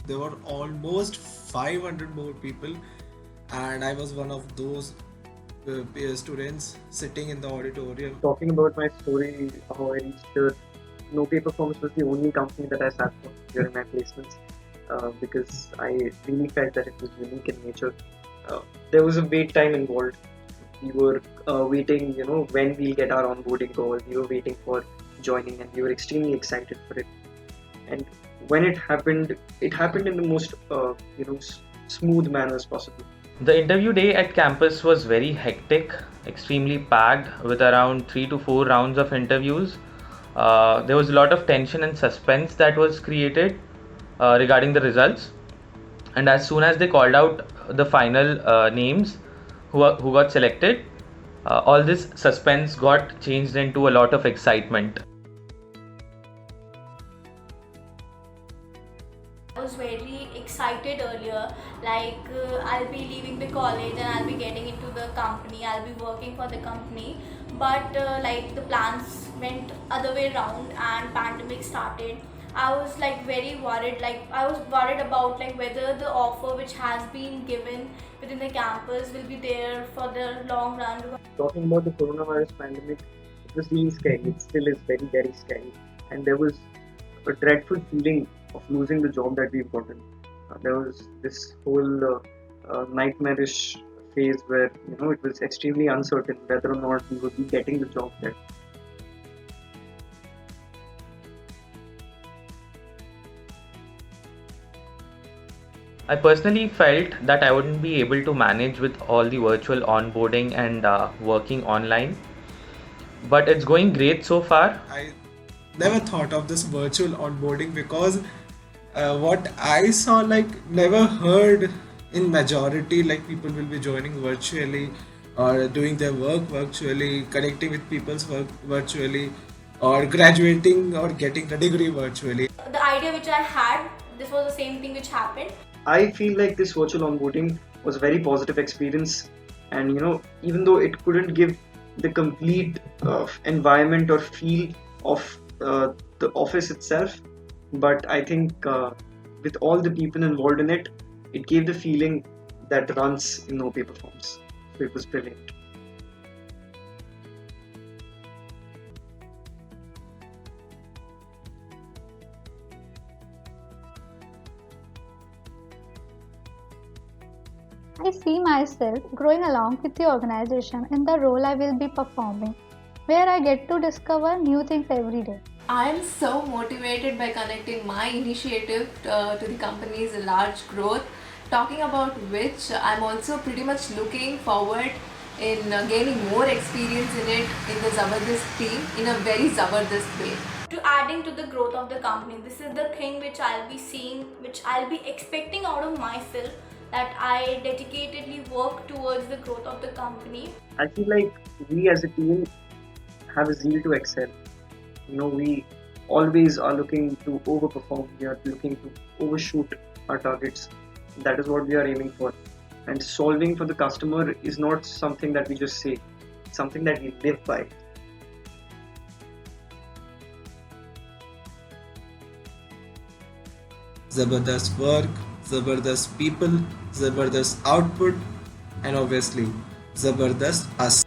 there were almost 500 more people, and I was one of those students sitting in the auditorium. Talking about my story, how I reached here, No Paper Forms was the only company that I sat for during my placements because I really felt that it was unique in nature. There was a wait time involved. We were waiting, when we'll get our onboarding call. We were waiting for joining, and we were extremely excited for it. And when it happened in the most, smooth manner as possible. The interview day at campus was very hectic, extremely packed with around 3 to 4 rounds of interviews. There was a lot of tension and suspense that was created regarding the results. And as soon as they called out the final names who got selected, all this suspense got changed into a lot of excitement. I was very excited earlier, I'll be leaving the college and I'll be getting into the company, I'll be working for the company. But the plans went other way around and pandemic started. I was very worried. I was worried about whether the offer which has been given within the campus will be there for the long run. Talking about the coronavirus pandemic, it was really scary. It still is very, very scary. And there was a dreadful feeling of losing the job that we've gotten. There was this whole nightmarish phase where it was extremely uncertain whether or not we would be getting the job that. I personally felt that I wouldn't be able to manage with all the virtual onboarding and working online. But it's going great so far. I never thought of this virtual onboarding because what I saw, never heard in majority, people will be joining virtually or doing their work virtually, connecting with people's work virtually, or graduating or getting the degree virtually. The idea which I had, this was the same thing which happened. I feel like this virtual onboarding was a very positive experience, and even though it couldn't give the complete environment or feel of the office itself, but I think with all the people involved in it, it gave the feeling that runs in No Paper Forms. So it was brilliant. I see myself growing along with the organization in the role I will be performing, where I get to discover new things every day. I am so motivated by connecting my initiative to the company's large growth, talking about which I'm also pretty much looking forward in gaining more experience in it in the Zabardast team in a very Zabardast way. To adding to the growth of the company, this is the thing which I'll be seeing, which I'll be expecting out of myself, that I dedicatedly work towards the growth of the company. I feel like we as a team have a zeal to excel. We always are looking to overperform. We are looking to overshoot our targets. That is what we are aiming for. And solving for the customer is not something that we just say. It's something that we live by. Zabardast work, Zabardast people, Zabardast output, and obviously Zabardast us.